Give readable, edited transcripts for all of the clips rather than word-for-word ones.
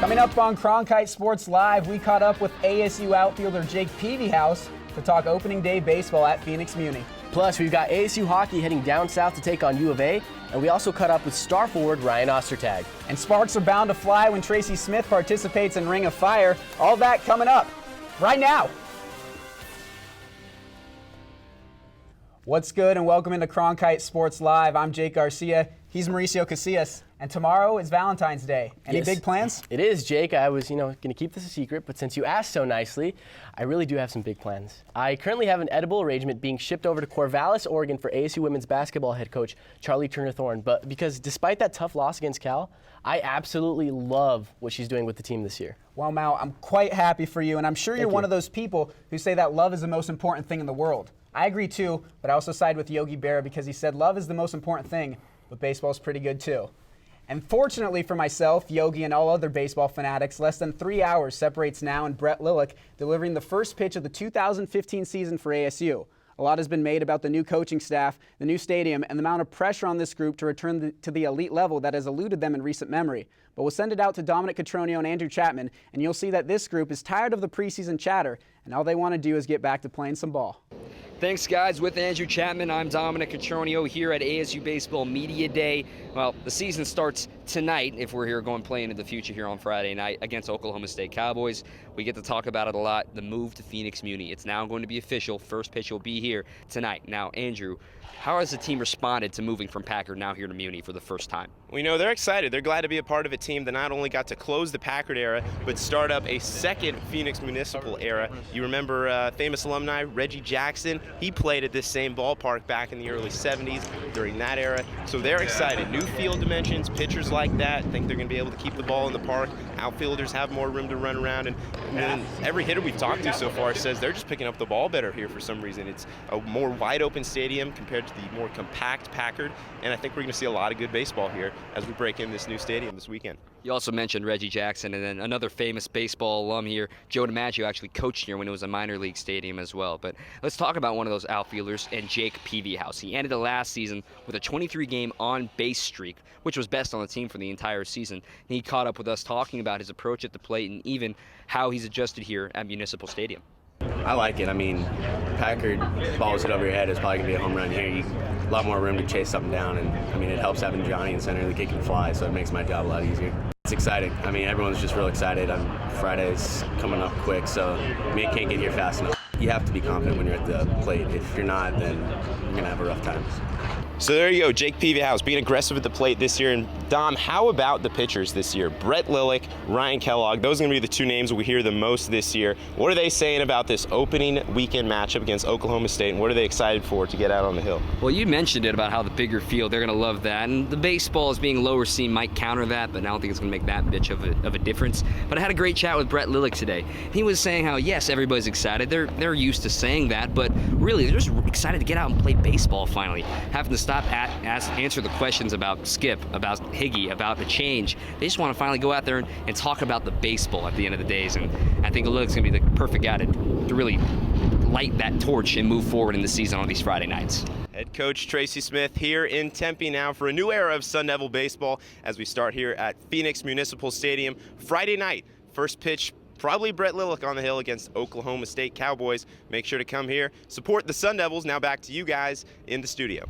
Coming up on Cronkite Sports Live, we caught up with ASU outfielder Jake Peavyhouse to talk opening day baseball at Phoenix Muni. Plus, we've got ASU hockey heading down south to take on U of A, and we also caught up with star forward Ryan Ostertag. And sparks are bound to fly when Tracy Smith participates in Ring of Fire. All that coming up right now. What's good, and welcome into Cronkite Sports Live. I'm Jake Garcia. He's Mauricio Casillas. And tomorrow is Valentine's Day. Any big plans? It is, Jake. I was, going to keep this a secret, but since you asked so nicely, I really do have some big plans. I currently have an edible arrangement being shipped over to Corvallis, Oregon for ASU women's basketball head coach Charlie Turner-Thorne. But because despite that tough loss against Cal, I absolutely love what she's doing with the team this year. Well, Mal, I'm quite happy for you, and I'm sure you're one of those people who say that love is the most important thing in the world. I agree too, but I also side with Yogi Berra because he said love is the most important thing, but baseball's pretty good too. And fortunately for myself, Yogi, and all other baseball fanatics, less than 3 hours separates now and Brett Lillick delivering the first pitch of the 2015 season for ASU. A lot has been made about the new coaching staff, the new stadium, and the amount of pressure on this group to return to the elite level that has eluded them in recent memory. But we'll send it out to Dominic Cotroneo and Andrew Chapman, and you'll see that this group is tired of the preseason chatter, and all they want to do is get back to playing some ball. Thanks, guys. With Andrew Chapman, I'm Dominic Cotroneo here at ASU Baseball Media Day. Well, the season starts tonight if we're here going playing in the future here on Friday night against Oklahoma State Cowboys. We get to talk about it a lot, the move to Phoenix Muni. It's now going to be official. First pitch will be here tonight. Now, Andrew, how has the team responded to moving from Packard now here to Muni for the first time? We know they're excited. They're glad to be a part of a team that not only got to close the Packard era, but start up a second Phoenix Municipal era. You remember famous alumni Reggie Jackson? He played at this same ballpark back in the early 70s during that era. So they're excited. New field dimensions, pitchers like that, think they're going to be able to keep the ball in the park. Outfielders have more room to run around. And every hitter we've talked to so far says they're just picking up the ball better here for some reason. It's a more wide open stadium compared to the more compact Packard. And I think we're going to see a lot of good baseball here as we break in this new stadium this weekend. You also mentioned Reggie Jackson, and then another famous baseball alum here, Joe DiMaggio, actually coached here when it was a minor league stadium as well. But let's talk about one of those outfielders, and Jake Peavyhouse. He ended the last season with a 23-game on-base streak, which was best on the team for the entire season. And he caught up with us talking about his approach at the plate and even how he's adjusted here at Municipal Stadium. I like it. I mean, Packard, balls hit over your head is probably going to be a home run here. A lot more room to chase something down, and I mean, it helps having Johnny in center. The kid can fly, so it makes my job a lot easier. It's exciting. I mean, everyone's just real excited. Friday's coming up quick, so it can't get here fast enough. You have to be confident when you're at the plate. If you're not, then you're going to have a rough time. So there you go, Jake Peavyhouse being aggressive at the plate this year. And Dom, how about the pitchers this year? Brett Lillick, Ryan Kellogg, those are going to be the two names we hear the most this year. What are they saying about this opening weekend matchup against Oklahoma State, and what are they excited for to get out on the hill? Well, you mentioned it about how the bigger field, they're going to love that. And the baseball as being lower seam might counter that, but I don't think it's going to make that much of a difference. But I had a great chat with Brett Lillick today. He was saying how, yes, everybody's excited. They're used to saying that, but really, they're just excited to get out and play baseball finally. Having to stop answer the questions about Skip, about Higgy, about the change. They just want to finally go out there and talk about the baseball at the end of the days. And I think Lillick's going to be the perfect guy to really light that torch and move forward in the season on these Friday nights. Head coach Tracy Smith here in Tempe now for a new era of Sun Devil baseball as we start here at Phoenix Municipal Stadium Friday night. First pitch, probably Brett Lillick on the hill against Oklahoma State Cowboys. Make sure to come here, support the Sun Devils. Now back to you guys in the studio.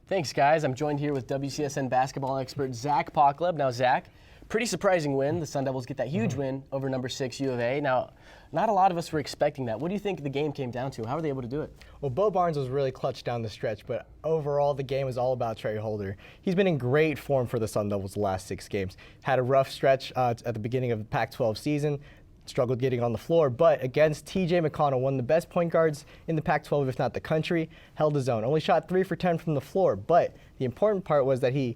Thanks, guys. I'm joined here with WCSN basketball expert Zach Pockleb. Now, Zach, pretty surprising win. The Sun Devils get that huge win over number 6 U of A. Now, not a lot of us were expecting that. What do you think the game came down to? How were they able to do it? Well, Bo Barnes was really clutch down the stretch, but overall the game was all about Trey Holder. He's been in great form for the Sun Devils the last 6 games. Had a rough stretch at the beginning of the Pac-12 season. Struggled getting on the floor, but against T.J. McConnell, one of the best point guards in the Pac-12, if not the country, held his own. Only shot 3 for 10 from the floor, but the important part was that he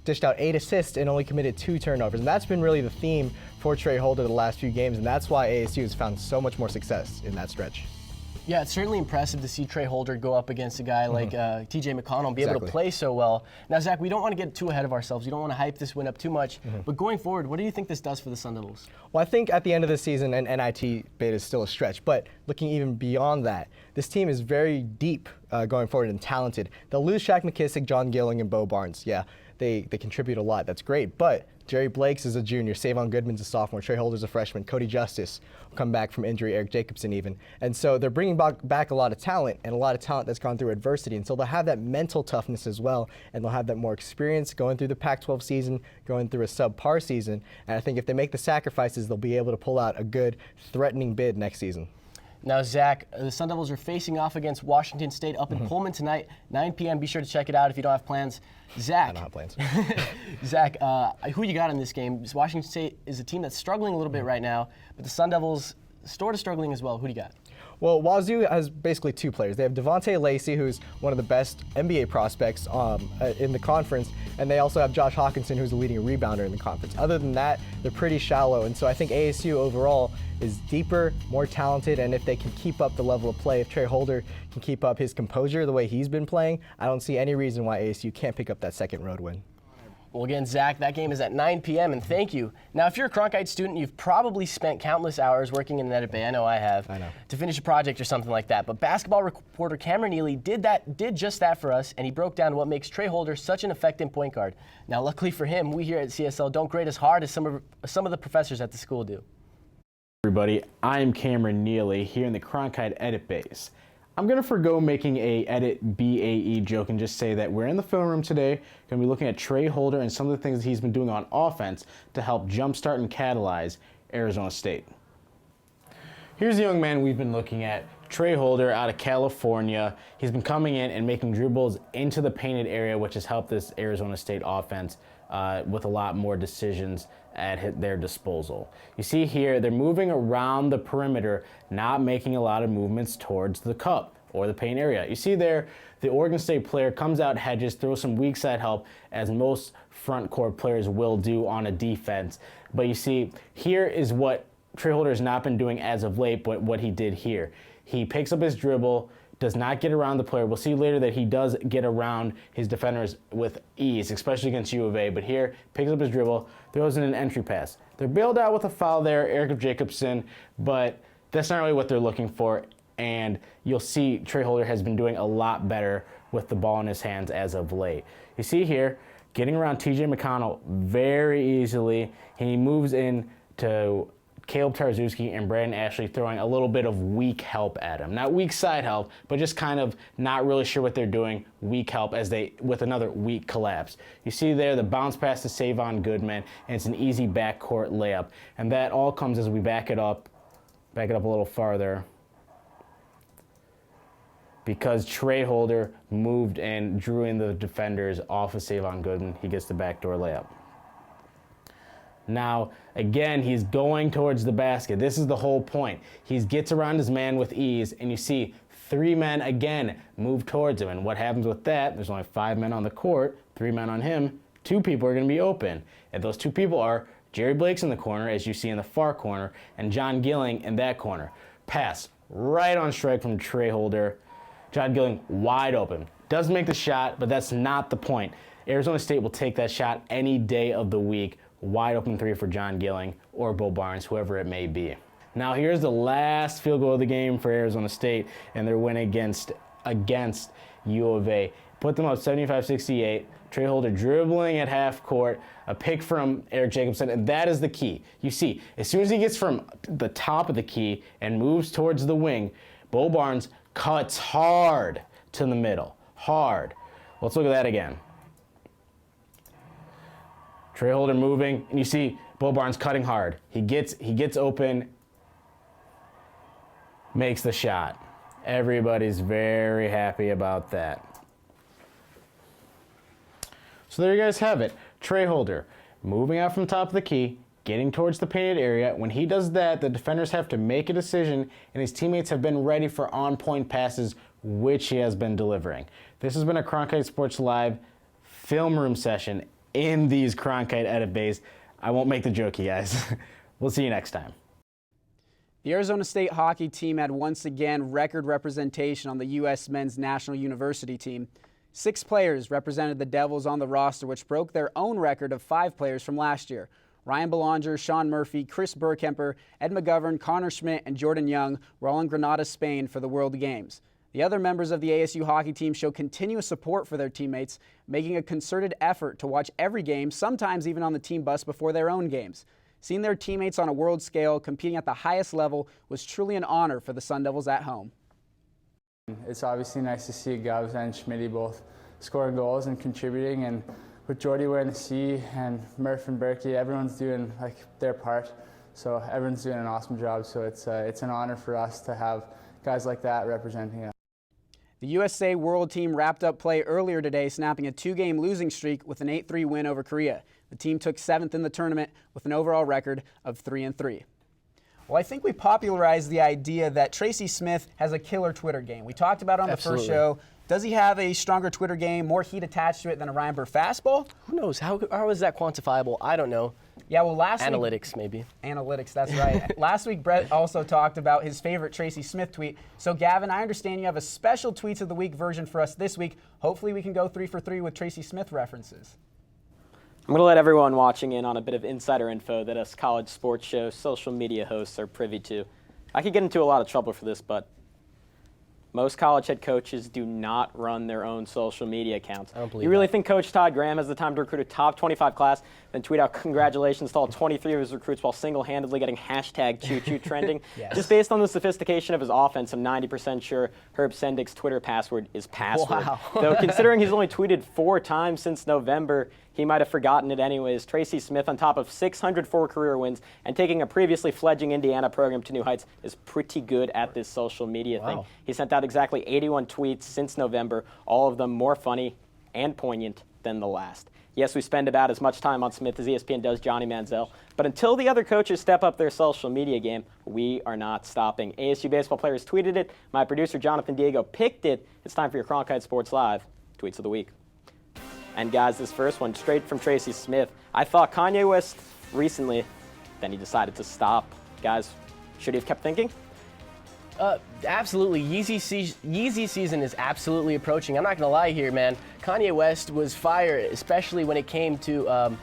dished out 8 assists and only committed 2 turnovers. And that's been really the theme for Trey Holder the last few games, and that's why ASU has found so much more success in that stretch. Yeah, it's certainly impressive to see Trey Holder go up against a guy like T.J. McConnell and be able to play so well. Now, Zach, we don't want to get too ahead of ourselves. We don't want to hype this win up too much. But going forward, what do you think this does for the Sun Devils? Well, I think at the end of the season, and NIT beta is still a stretch, but looking even beyond that, this team is very deep going forward and talented. They'll lose Shaq McKissick, John Gilling, and Bo Barnes. Yeah, they contribute a lot. That's great. But Jerry Blakes is a junior. Savon Goodman's a sophomore. Trey Holder's a freshman. Cody Justice will come back from injury. Eric Jacobson even. And so they're bringing back a lot of talent, and a lot of talent that's gone through adversity. And so they'll have that mental toughness as well, and they'll have that more experience going through the Pac-12 season, going through a subpar season. And I think if they make the sacrifices, they'll be able to pull out a good, threatening bid next season. Now, Zach, the Sun Devils are facing off against Washington State up in Pullman tonight, 9 p.m. Be sure to check it out if you don't have plans. Zach, I don't have plans. Zach, who you got in this game? Washington State is a team that's struggling a little bit right now, but the Sun Devils sort of struggling as well. Who do you got? Well, Wazoo has basically two players. They have Devontae Lacey, who's one of the best NBA prospects in the conference, and they also have Josh Hawkinson, who's the leading rebounder in the conference. Other than that, they're pretty shallow, and so I think ASU overall is deeper, more talented, and if they can keep up the level of play, if Trey Holder can keep up his composure the way he's been playing, I don't see any reason why ASU can't pick up that second road win. Well, again, Zach, that game is at 9 p.m., and thank you. Now, if you're a Cronkite student, you've probably spent countless hours working in an edit bay, I know I have, to finish a project or something like that. But basketball reporter Cameron Neely did just that for us, and he broke down what makes Trey Holder such an effective point guard. Now, luckily for him, we here at CSL don't grade as hard as some of the professors at the school do. Everybody, I'm Cameron Neely here in the Cronkite Edit Base. I'm going to forgo making a edit BAE joke and just say that we're in the film room today, going to be looking at Trey Holder and some of the things that he's been doing on offense to help jumpstart and catalyze Arizona State. Here's the young man we've been looking at, Trey Holder out of California. He's been coming in and making dribbles into the painted area, which has helped this Arizona State offense with a lot more decisions at their disposal. You see here, they're moving around the perimeter, not making a lot of movements towards the cup or the paint area. You see there, the Oregon State player comes out hedges, throws some weak side help, as most front court players will do on a defense. But you see, here is what Trey Holder has not been doing as of late, but what he did here. He picks up his dribble, does not get around the player. We'll see later that he does get around his defenders with ease, especially against U of A. But here, picks up his dribble, throws in an entry pass. They're bailed out with a foul there, Eric Jacobson, but that's not really what they're looking for. And you'll see Trey Holder has been doing a lot better with the ball in his hands as of late. You see here, getting around TJ McConnell very easily. He moves in to Caleb Tarzewski and Brandon Ashley, throwing a little bit of weak help at him. Not weak side help, but just kind of not really sure what they're doing. Weak help with another weak collapse. You see there the bounce pass to Savon Goodman, and it's an easy backcourt layup. And that all comes as we back it up a little farther, because Trey Holder moved and drew in the defenders off of Savon Goodman. He gets the backdoor layup. Now, again, he's going towards the basket. This is the whole point. He gets around his man with ease, and you see 3 men again move towards him. And what happens with that? There's only 5 men on the court, 3 men on him. 2 people are going to be open. And those 2 people are Jerry Blakes in the corner, as you see in the far corner, and John Gilling in that corner. Pass right on strike from Trey Holder. John Gilling wide open. Doesn't make the shot, but that's not the point. Arizona State will take that shot any day of the week. Wide open 3 for John Gilling or Bo Barnes, whoever it may be. Now here's the last field goal of the game for Arizona State and their win against U of A. Put them up 75-68. Trey Holder dribbling at half court, a pick from Eric Jacobson, and that is the key. You see, as soon as he gets from the top of the key and moves towards the wing, Bo Barnes cuts hard to the middle. Hard. Let's look at that again. Trey Holder moving, and you see Bo Barnes cutting hard. He gets open, makes the shot. Everybody's very happy about that. So there you guys have it. Trey Holder moving out from top of the key, getting towards the painted area. When he does that, the defenders have to make a decision, and his teammates have been ready for on-point passes, which he has been delivering. This has been a Cronkite Sports Live film room session in these Cronkite edit bays. I won't make the joke, you guys. We'll see you next time. The Arizona State hockey team had once again record representation on the U.S. men's national university team. 6 players represented the Devils on the roster, which broke their own record of 5 players from last year. Ryan Belanger, Sean Murphy, Chris Burkemper, Ed McGovern, Connor Schmidt, and Jordan Young were all in Granada, Spain for the World Games. The other members of the ASU hockey team show continuous support for their teammates, making a concerted effort to watch every game, sometimes even on the team bus before their own games. Seeing their teammates on a world scale competing at the highest level was truly an honor for the Sun Devils at home. It's obviously nice to see Gavs and Schmitty both scoring goals and contributing, and with Jordy wearing the C and Murph and Berkey, everyone's doing their part. So everyone's doing an awesome job. So it's an honor for us to have guys like that representing us. The USA World Team wrapped up play earlier today, snapping a 2-game losing streak with an 8-3 win over Korea. The team took 7th in the tournament with an overall record of 3-3. Well, I think we popularized the idea that Tracy Smith has a killer Twitter game. We talked about it on the first show. Does he have a stronger Twitter game, more heat attached to it than a Ryan Burr fastball? Who knows? How is that quantifiable? I don't know. Yeah, well, last week... Analytics, maybe. Analytics, that's right. Last week, Brett also talked about his favorite Tracy Smith tweet. So, Gavin, I understand you have a special Tweets of the Week version for us this week. Hopefully we can go 3 for 3 with Tracy Smith references. I'm going to let everyone watching in on a bit of insider info that us college sports show social media hosts are privy to. I could get into a lot of trouble for this, but most college head coaches do not run their own social media accounts. I don't believe You really that. think Coach Todd Graham has the time to recruit a top 25 class, then tweet out congratulations to all 23 of his recruits while single-handedly getting hashtag choo-choo trending? Yes. Just based on the sophistication of his offense, I'm 90% sure Herb Sendik's Twitter password is password. Wow. Though considering he's only tweeted 4 times since November, he might have forgotten it anyways. Tracy Smith, on top of 604 career wins and taking a previously fledgling Indiana program to new heights, is pretty good at this social media thing. He sent out exactly 81 tweets since November, all of them more funny and poignant than the last. Yes, we spend about as much time on Smith as ESPN does Johnny Manziel, but until the other coaches step up their social media game, we are not stopping. ASU baseball players tweeted it. My producer, Jonathan Diego, picked it. It's time for your Cronkite Sports Live Tweets of the Week. And guys, this first one, straight from Tracy Smith. I thought Kanye West recently, then he decided to stop. Guys, should he have kept thinking? Absolutely. Yeezy season is absolutely approaching. I'm not going to lie here, man. Kanye West was fire, especially when it came to the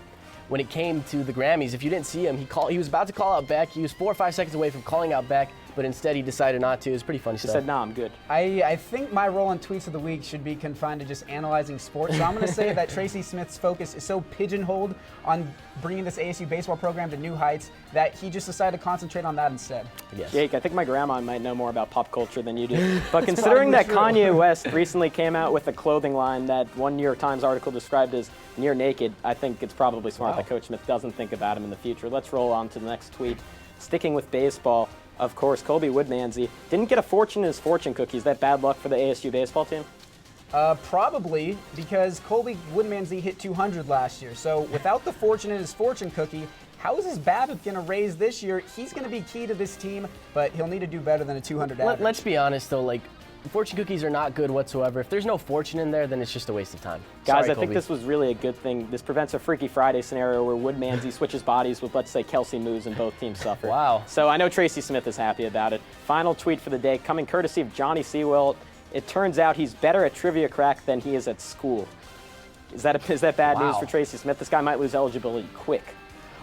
Grammys. If you didn't see him, he was about to call out Beck. He was 4 or 5 seconds away from calling out Beck, but instead he decided not to. It was pretty funny stuff. He said, nah, I'm good. I think my role in Tweets of the Week should be confined to just analyzing sports. So I'm going to say that Tracy Smith's focus is so pigeonholed on bringing this ASU baseball program to new heights that he just decided to concentrate on that instead. Yes. Jake, I think my grandma might know more about pop culture than you do. But considering that Kanye West recently came out with a clothing line that one New York Times article described as near naked, I think it's probably smart that Coach Smith doesn't think about him in the future. Let's roll on to the next tweet. Sticking with baseball, of course, Colby Woodmansey didn't get a fortune in his fortune cookie. Is that bad luck for the ASU baseball team? Probably, because Colby Woodmansey hit 200 last year. So without the fortune in his fortune cookie, how is his BABIP going to raise this year? He's going to be key to this team, but he'll need to do better than a 200 average. Let's be honest, though. Fortune cookies are not good whatsoever. If there's no fortune in there, then it's just a waste of time. Guys, Sorry, I think this was really a good thing. This prevents a Freaky Friday scenario where Woodmansey switches bodies with, let's say, Kelsey Moose, and both teams suffer. Wow. So I know Tracy Smith is happy about it. Final tweet for the day, coming courtesy of Johnny Sewell. It turns out he's better at trivia crack than he is at school. Is that bad news for Tracy Smith? This guy might lose eligibility quick.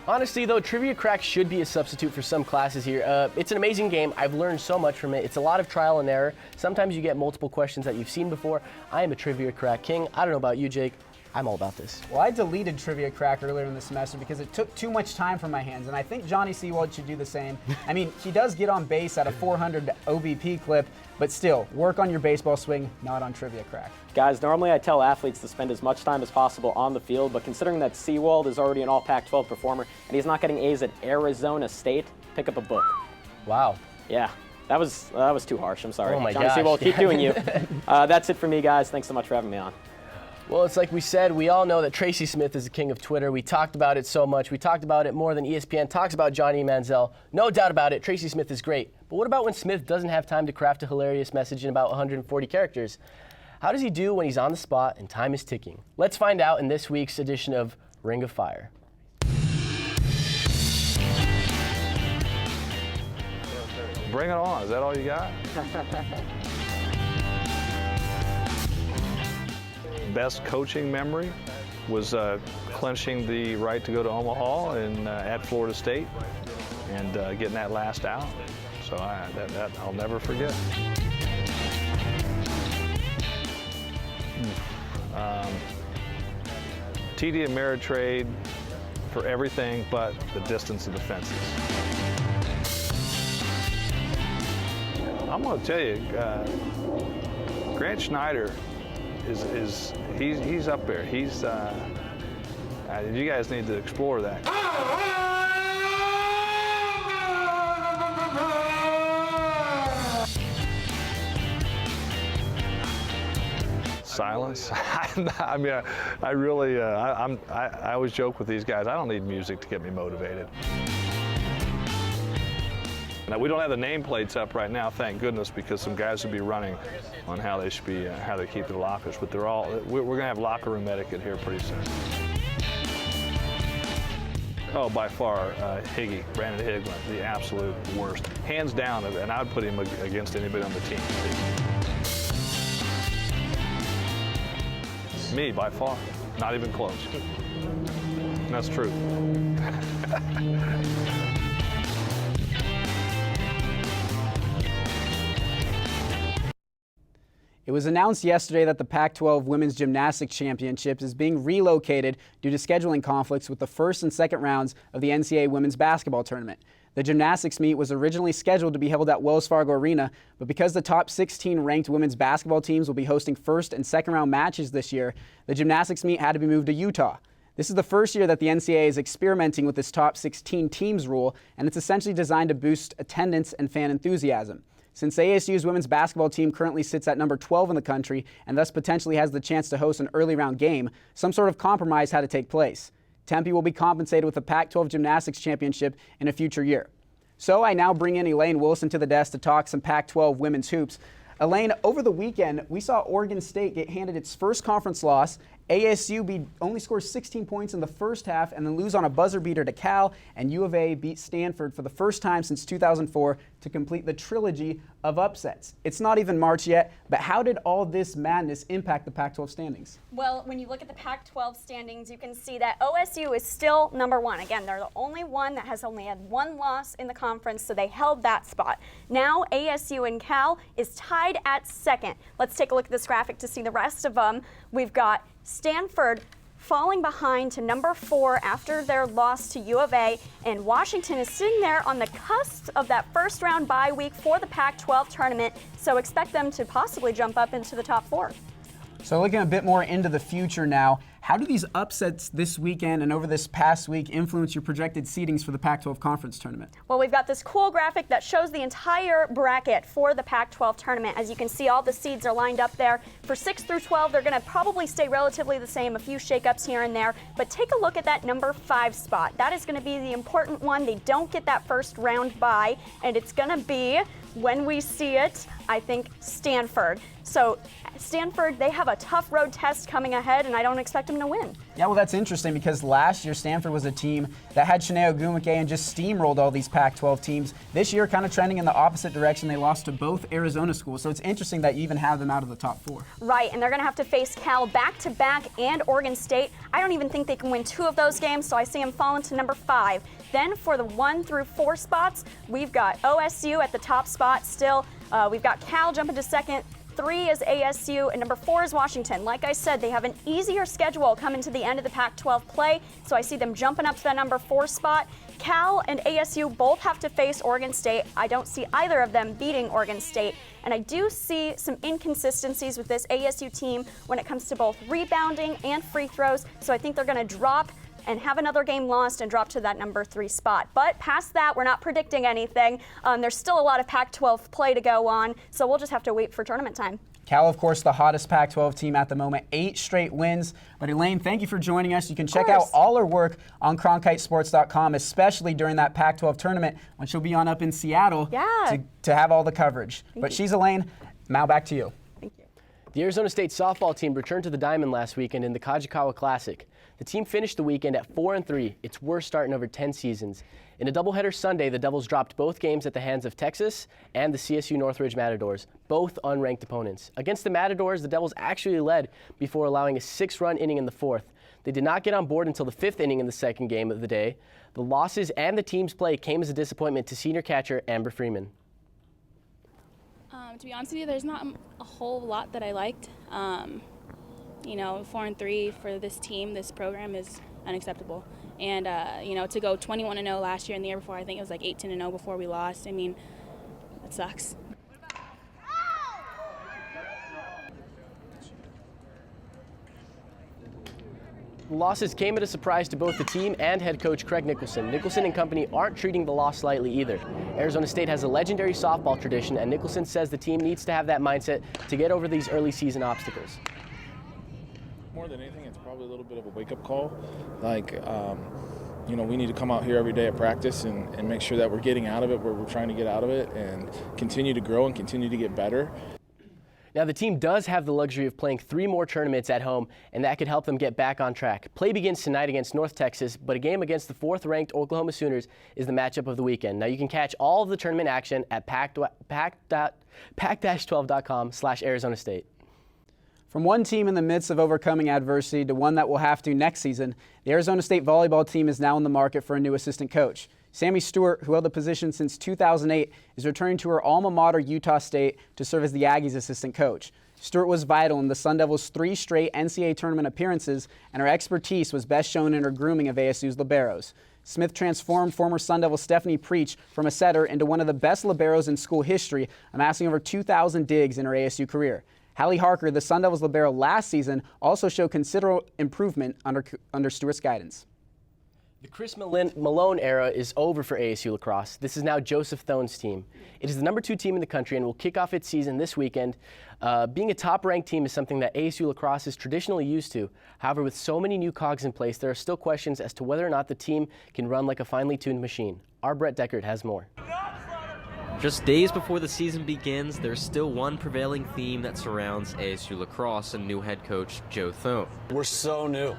Honestly, though, Trivia Crack should be a substitute for some classes here. It's an amazing game. I've learned so much from it. It's a lot of trial and error. Sometimes you get multiple questions that you've seen before. I am a Trivia Crack king. I don't know about you, Jake. I'm all about this. Well, I deleted Trivia Crack earlier in the semester because it took too much time from my hands, and I think Johnny Sewald should do the same. I mean, he does get on base at a 400 OBP clip, but still, work on your baseball swing, not on Trivia Crack. Guys, normally I tell athletes to spend as much time as possible on the field, but considering that Sewald is already an all Pac-12 performer and he's not getting A's at Arizona State, pick up a book. Wow. Yeah, that was too harsh. I'm sorry. Oh my Johnny gosh. Sewald, keep doing you. That's it for me, guys. Thanks so much for having me on. Well, it's like we said, we all know that Tracy Smith is the king of Twitter. We talked about it so much. We talked about it more than ESPN talks about Johnny Manziel. No doubt about it, Tracy Smith is great. But what about when Smith doesn't have time to craft a hilarious message in about 140 characters? How does he do when he's on the spot and time is ticking? Let's find out in this week's edition of Ring of Fire. Bring it on. Is that all you got? Best coaching memory was clinching the right to go to Omaha and at Florida State and getting that last out. So that I'll never forget. TD Ameritrade for everything but the distance of the fences. I'm going to tell you, Grant Schneider he's up there. He's you guys need to explore that. Silence. I mean, I really, I always joke with these guys. I don't need music to get me motivated. Now, we don't have the nameplates up right now, thank goodness, because some guys would be running on how they should be, how they keep their lockers. But they're all. We're going to have locker room etiquette here pretty soon. Oh, by far, Brandon Higglin, the absolute worst, hands down, and I would put him against anybody on the team. Me, by far. Not even close. That's true. It was announced yesterday that the Pac12 Women's Gymnastics Championships is being relocated due to scheduling conflicts with the first and second rounds of the NCAA Women's Basketball Tournament. The gymnastics meet was originally scheduled to be held at Wells Fargo Arena, but because the top 16 ranked women's basketball teams will be hosting first and second round matches this year, the gymnastics meet had to be moved to Utah. This is the first year that the NCAA is experimenting with this top 16 teams rule, and it's essentially designed to boost attendance and fan enthusiasm. Since ASU's women's basketball team currently sits at number 12 in the country and thus potentially has the chance to host an early round game, some sort of compromise had to take place. Tempe will be compensated with the Pac-12 Gymnastics Championship in a future year. So I now bring in Elaine Wilson to the desk to talk some Pac-12 women's hoops. Elaine, over the weekend, we saw Oregon State get handed its first conference loss. ASU only scores 16 points in the first half and then lose on a buzzer beater to Cal, and U of A beat Stanford for the first time since 2004 to complete the trilogy of upsets. It's not even March yet, but how did all this madness impact the Pac-12 standings? Well, when you look at the Pac-12 standings, you can see that OSU is still number one. Again, they're the only one that has only had one loss in the conference, so they held that spot. Now ASU and Cal is tied at second. Let's take a look at this graphic to see the rest of them. We've got Stanford falling behind to number 4 after their loss to U of A, and Washington is sitting there on the cusp of that first round bye week for the Pac-12 tournament, so expect them to possibly jump up into the top 4. So looking a bit more into the future now, how do these upsets this weekend and over this past week influence your projected seedings for the Pac-12 conference tournament? Well, we've got this cool graphic that shows the entire bracket for the Pac-12 tournament. As you can see, all the seeds are lined up there. For 6 through 12, they're going to probably stay relatively the same, a few shakeups here and there. But take a look at that number 5 spot. That is going to be the important one. They don't get that first round bye, and it's going to be, when we see it, I think Stanford. So Stanford, they have a tough road test coming ahead, and I don't expect them to win. Yeah, well, that's interesting because last year Stanford was a team that had Shanae Ogwumike and just steamrolled all these Pac-12 teams. This year, kind of trending in the opposite direction. They lost to both Arizona schools, so it's interesting that you even have them out of the top 4. Right, and they're going to have to face Cal back-to-back and Oregon State. I don't even think they can win 2 of those games, so I see them falling to number 5. Then for the 1 through 4 spots, we've got OSU at the top spot still. We've got Cal jumping to second. 3 is ASU, and number 4 is Washington. Like I said, they have an easier schedule coming to the end of the Pac-12 play, so I see them jumping up to that number 4 spot. Cal and ASU both have to face Oregon State. I don't see either of them beating Oregon State, and I do see some inconsistencies with this ASU team when it comes to both rebounding and free throws, so I think they're going to drop and have another game lost and drop to that number 3 spot. But past that, we're not predicting anything. There's still a lot of Pac-12 play to go on, so we'll just have to wait for tournament time. Cal, of course, the hottest Pac-12 team at the moment, 8 straight wins. But Elaine, thank you for joining us. You can check out all her work on CronkiteSports.com, especially during that Pac-12 tournament when she'll be on up in Seattle to have all the coverage. But she's Elaine. Now back to you. Thank you. The Arizona State softball team returned to the diamond last weekend in the Kajikawa Classic. The team finished the weekend at 4-3, its worst start in over 10 seasons. In a doubleheader Sunday, the Devils dropped both games at the hands of Texas and the CSU Northridge Matadors, both unranked opponents. Against the Matadors, the Devils actually led before allowing a 6-run inning in the 4th. They did not get on board until the 5th inning in the second game of the day. The losses and the team's play came as a disappointment to senior catcher Amber Freeman. To be honest with you, there's not a whole lot that I liked. 4-3 for this team, this program is unacceptable. And, to go 21-0 last year and the year before, I think it was like 18-0 before we lost. I mean, that sucks. Losses came at a surprise to both the team and head coach Craig Nicholson. Nicholson and company aren't treating the loss lightly either. Arizona State has a legendary softball tradition, and Nicholson says the team needs to have that mindset to get over these early season obstacles. More than anything, it's probably a little bit of a wake-up call. We need to come out here every day at practice and make sure that we're getting out of it where we're trying to get out of it and continue to grow and continue to get better. Now, the team does have the luxury of playing 3 more tournaments at home, and that could help them get back on track. Play begins tonight against North Texas, but a game against the 4th-ranked Oklahoma Sooners is the matchup of the weekend. Now, you can catch all of the tournament action at pac-12.com/Arizona State. From one team in the midst of overcoming adversity to one that will have to next season, the Arizona State volleyball team is now in the market for a new assistant coach. Sammy Stewart, who held the position since 2008, is returning to her alma mater, Utah State, to serve as the Aggies' assistant coach. Stewart was vital in the Sun Devils' 3 straight NCAA tournament appearances, and her expertise was best shown in her grooming of ASU's liberos. Smith transformed former Sun Devil Stephanie Preach from a setter into one of the best liberos in school history, amassing over 2,000 digs in her ASU career. Hallie Harker, the Sun Devils libero last season, also showed considerable improvement under Stewart's guidance. The Chris Malone era is over for ASU Lacrosse. This is now Joseph Thone's team. It is the #2 team in the country and will kick off its season this weekend. Being a top-ranked team is something that ASU Lacrosse is traditionally used to. However, with so many new cogs in place, there are still questions as to whether or not the team can run like a finely tuned machine. Our Brett Deckert has more. Just days before the season begins, there's still one prevailing theme that surrounds ASU Lacrosse and new head coach Joe Thone. We're so new.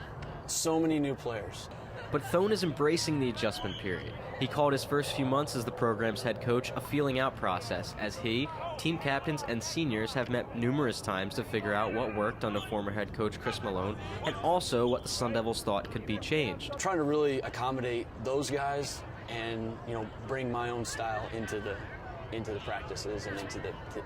So many new players. But Thone is embracing the adjustment period. He called his first few months as the program's head coach a feeling out process, as he, team captains, and seniors have met numerous times to figure out what worked under former head coach Chris Malone, and also what the Sun Devils thought could be changed. I'm trying to really accommodate those guys and, bring my own style into the practices and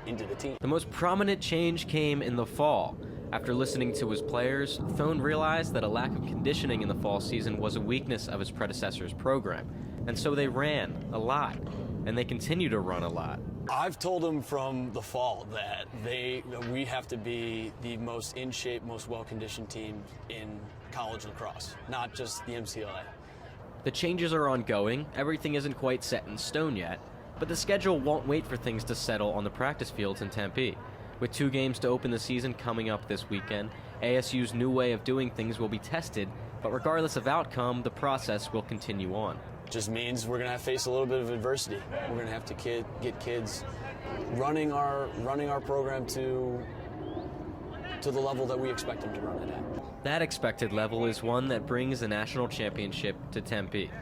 into the team. The most prominent change came in the fall. After listening to his players, Thone realized that a lack of conditioning in the fall season was a weakness of his predecessor's program. And so they ran a lot, and they continue to run a lot. I've told them from the fall that we have to be the most in shape, most well-conditioned team in college lacrosse, not just the MCLA. The changes are ongoing. Everything isn't quite set in stone yet, but the schedule won't wait for things to settle on the practice fields in Tempe. With 2 games to open the season coming up this weekend, ASU's new way of doing things will be tested, but regardless of outcome, the process will continue on. Just means we're going to have to face a little bit of adversity. We're going to have to get kids running our program to the level that we expect them to run it at. That expected level is one that brings the national championship to Tempe.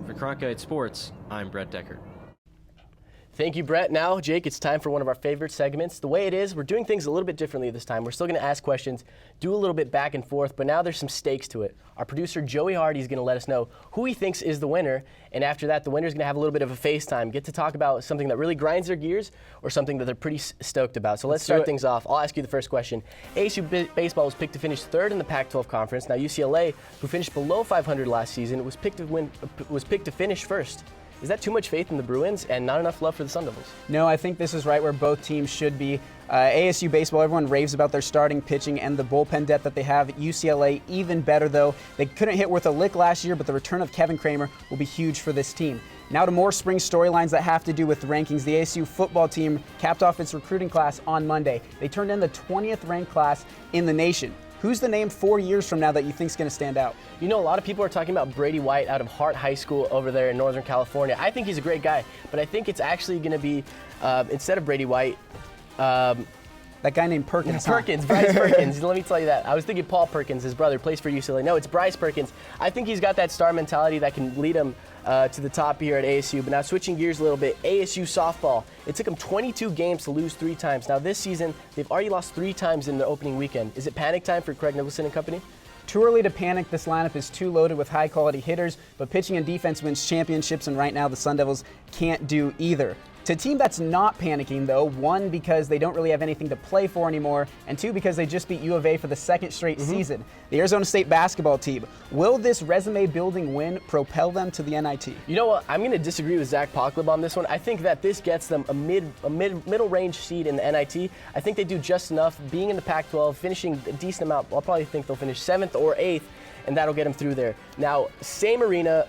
For Cronkite Sports, I'm Brett Deckert. Thank you, Brett. Now, Jake, it's time for one of our favorite segments. The way it is, we're doing things a little bit differently this time. We're still going to ask questions, do a little bit back and forth, but now there's some stakes to it. Our producer, Joey Hardy, is going to let us know who he thinks is the winner, and after that, the winner's going to have a little bit of a FaceTime, get to talk about something that really grinds their gears or something that they're pretty stoked about. So let's start things off. I'll ask you the first question. ASU Baseball was picked to finish 3rd in the Pac-12 Conference. Now, UCLA, who finished below 500 last season, was picked to finish 1st. Is that too much faith in the Bruins and not enough love for the Sun Devils? No, I think this is right where both teams should be. ASU Baseball, everyone raves about their starting pitching and the bullpen depth that they have. UCLA, even better though. They couldn't hit worth a lick last year, but the return of Kevin Kramer will be huge for this team. Now to more spring storylines that have to do with rankings. The ASU football team capped off its recruiting class on Monday. They turned in the 20th ranked class in the nation. Who's the name 4 years from now that you think is going to stand out? You know, a lot of people are talking about Brady White out of Hart High School over there in Northern California. I think he's a great guy, but I think it's actually going to be, instead of Brady White, that guy named Perkins. Perkins, Bryce Perkins. Let me tell you that. I was thinking Paul Perkins, his brother, plays for UCLA. No, it's Bryce Perkins. I think he's got that star mentality that can lead him to the top here at ASU. But now switching gears a little bit, ASU softball. It took them 22 games to lose 3 times. Now this season, they've already lost 3 times in the opening weekend. Is it panic time for Craig Nicholson and company? Too early to panic. This lineup is too loaded with high-quality hitters, but pitching and defense wins championships, and right now the Sun Devils can't do either. To a team that's not panicking, though, one, because they don't really have anything to play for anymore, and two, because they just beat U of A for the second straight season, the Arizona State basketball team. Will this resume-building win propel them to the NIT? You know what? I'm going to disagree with Zach Pockleb on this one. I think that this gets them a middle-range seed in the NIT. I think they do just enough, being in the Pac-12, finishing a decent amount. I'll probably think they'll finish 7th or 8th. And that'll get them through there. Now, same arena,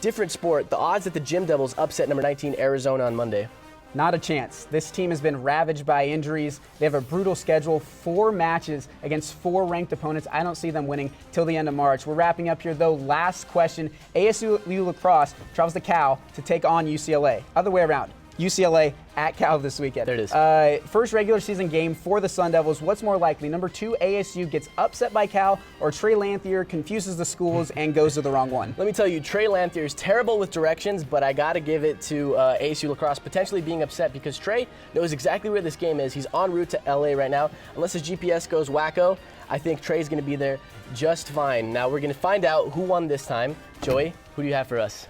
different sport. The odds that the Gym Devils upset number 19 Arizona on Monday. Not a chance. This team has been ravaged by injuries. They have a brutal schedule, 4 matches against 4 ranked opponents. I don't see them winning till the end of March. We're wrapping up here, though. Last question. ASU Lacrosse travels to Cal to take on UCLA. Other way around. UCLA at Cal this weekend. There it is. First regular season game for the Sun Devils. What's more likely? Number 2, ASU gets upset by Cal, or Trey Lanthier confuses the schools and goes to the wrong one? Let me tell you, Trey Lanthier is terrible with directions, but I got to give it to ASU Lacrosse potentially being upset because Trey knows exactly where this game is. He's en route to LA right now. Unless his GPS goes wacko, I think Trey's going to be there just fine. Now we're going to find out who won this time. Joey, who do you have for us?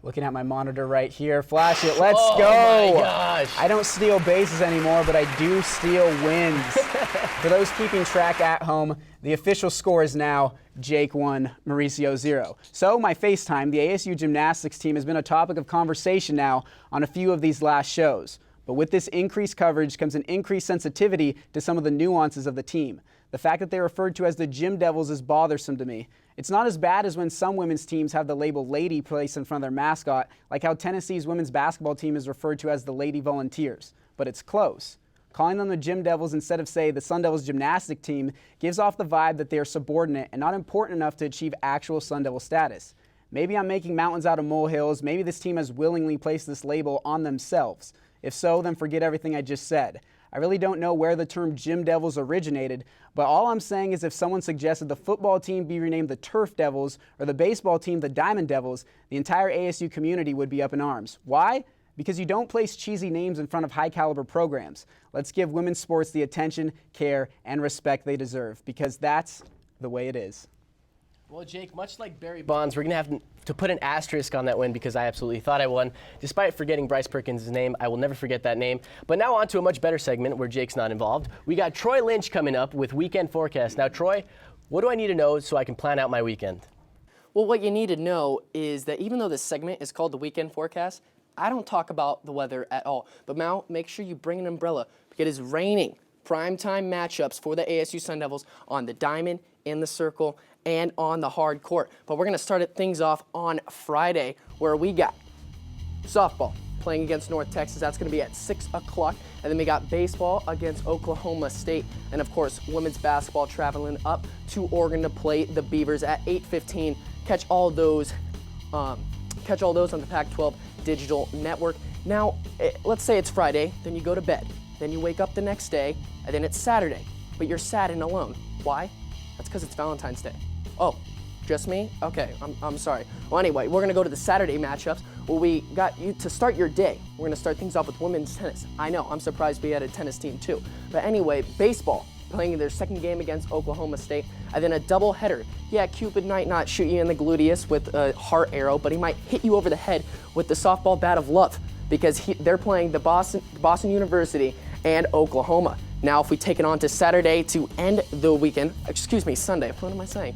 Looking at my monitor right here. Flash it. Let's go. Oh my gosh. I don't steal bases anymore, but I do steal wins. For those keeping track at home, the official score is now Jake 1, Mauricio 0. So my FaceTime, the ASU Gymnastics team, has been a topic of conversation now on a few of these last shows. But with this increased coverage comes an increased sensitivity to some of the nuances of the team. The fact that they're referred to as the Gym Devils is bothersome to me. It's not as bad as when some women's teams have the label Lady placed in front of their mascot, like how Tennessee's women's basketball team is referred to as the Lady Volunteers. But it's close. Calling them the Gym Devils instead of, say, the Sun Devils gymnastic team gives off the vibe that they are subordinate and not important enough to achieve actual Sun Devil status. Maybe I'm making mountains out of molehills. Maybe this team has willingly placed this label on themselves. If so, then forget everything I just said. I really don't know where the term Gym Devils originated, but all I'm saying is if someone suggested the football team be renamed the Turf Devils or the baseball team the Diamond Devils, the entire ASU community would be up in arms. Why? Because you don't place cheesy names in front of high-caliber programs. Let's give women's sports the attention, care, and respect they deserve, because that's the way it is. Well, Jake, much like Barry Bonds, we're going to have to put an asterisk on that win because I absolutely thought I won. Despite forgetting Bryce Perkins' name, I will never forget that name. But now on to a much better segment where Jake's not involved. We got Troy Lynch coming up with Weekend Forecast. Now, Troy, what do I need to know so I can plan out my weekend? Well, what you need to know is that even though this segment is called the Weekend Forecast, I don't talk about the weather at all. But now, make sure you bring an umbrella because it is raining. Primetime matchups for the ASU Sun Devils on the diamond, in the circle, and on the hard court. But we're going to start things off on Friday where we got softball playing against North Texas. That's going to be at 6 o'clock. And then we got baseball against Oklahoma State. And, of course, women's basketball traveling up to Oregon to play the Beavers at 8:15. Catch all those on the Pac12 Digital Network. Now, let's say it's Friday, then you go to bed. Then you wake up the next day, and then it's Saturday. But you're sad and alone. Why? That's because it's Valentine's Day. Oh, just me? Okay, I'm sorry. Well, anyway, we're going to go to the Saturday matchups where we got you to start your day. We're going to start things off with women's tennis. I know, I'm surprised we had a tennis team too. But anyway, baseball playing their second game against Oklahoma State. And then a doubleheader. Yeah, Cupid might not shoot you in the gluteus with a heart arrow, but he might hit you over the head with the softball bat of love because they're playing the Boston University and Oklahoma. Now, if we take it on to Saturday to end the weekend, Sunday, what am I saying?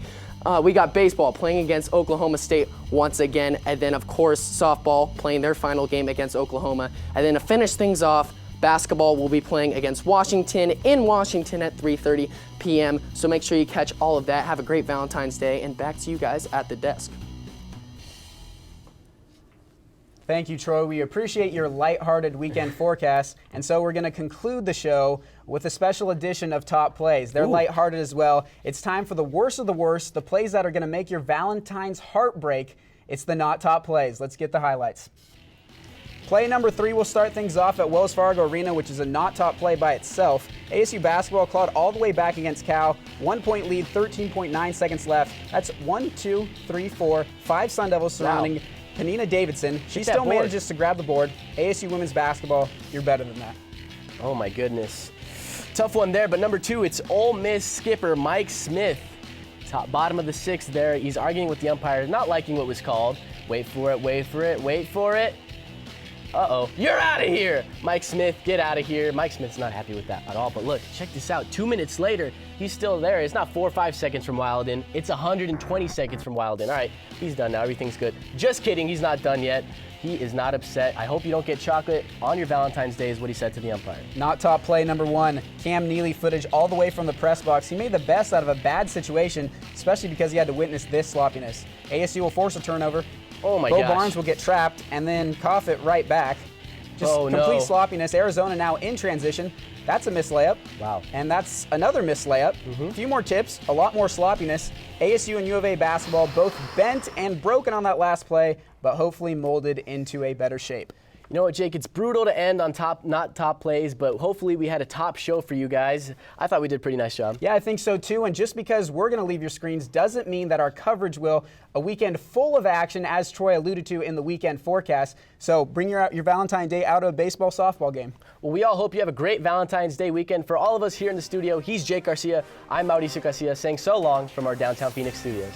We got baseball playing against Oklahoma State once again, and then, of course, softball playing their final game against Oklahoma. And then to finish things off, basketball will be playing against Washington in Washington at 3:30 p.m. So make sure you catch all of that. Have a great Valentine's Day, and back to you guys at the desk. Thank you, Troy. We appreciate your lighthearted weekend forecast. And so we're going to conclude the show with a special edition of Top Plays. They're lighthearted as well. It's time for the worst of the worst, the plays that are going to make your Valentine's heart break. It's the Not Top Plays. Let's get the highlights. Play number 3 will start things off at Wells Fargo Arena, which is a not top play by itself. ASU basketball clawed all the way back against Cal. 1-point lead, 13.9 seconds left. That's 1, 2, 3, 4, 5 Sun Devils surrounding Panina Davidson. She still manages to grab the board. ASU women's basketball, you're better than that. Oh my goodness. Tough one there, but number 2, it's Ole Miss skipper Mike Smith. Bottom of the 6th there. He's arguing with the umpire, not liking what was called. Wait for it, wait for it, wait for it. Uh-oh, you're out of here! Mike Smith, get out of here. Mike Smith's not happy with that at all, but look, check this out. 2 minutes later, he's still there. It's not 4 or 5 seconds from Wildin. It's 120 seconds from Wildin. All right, he's done now, everything's good. Just kidding, he's not done yet. He is not upset. I hope you don't get chocolate on your Valentine's Day is what he said to the umpire. Not top play number 1. Cam Neely footage all the way from the press box. He made the best out of a bad situation, especially because he had to witness this sloppiness. ASU will force a turnover. Oh my Bo gosh. Barnes will get trapped and then cough it right back. Just complete sloppiness. Arizona now in transition. That's a missed layup. Wow. And that's another missed layup. A few more tips, a lot more sloppiness. ASU and U of A basketball both bent and broken on that last play, but hopefully molded into a better shape. You know what, Jake? It's brutal to end on not top plays, but hopefully we had a top show for you guys. I thought we did a pretty nice job. Yeah, I think so too. And just because we're going to leave your screens doesn't mean that our coverage will. A weekend full of action, as Troy alluded to in the weekend forecast. So bring your Valentine's Day out of a baseball softball game. Well, we all hope you have a great Valentine's Day weekend. For all of us here in the studio, he's Jake Garcia. I'm Mauricio Garcia saying so long from our downtown Phoenix studios.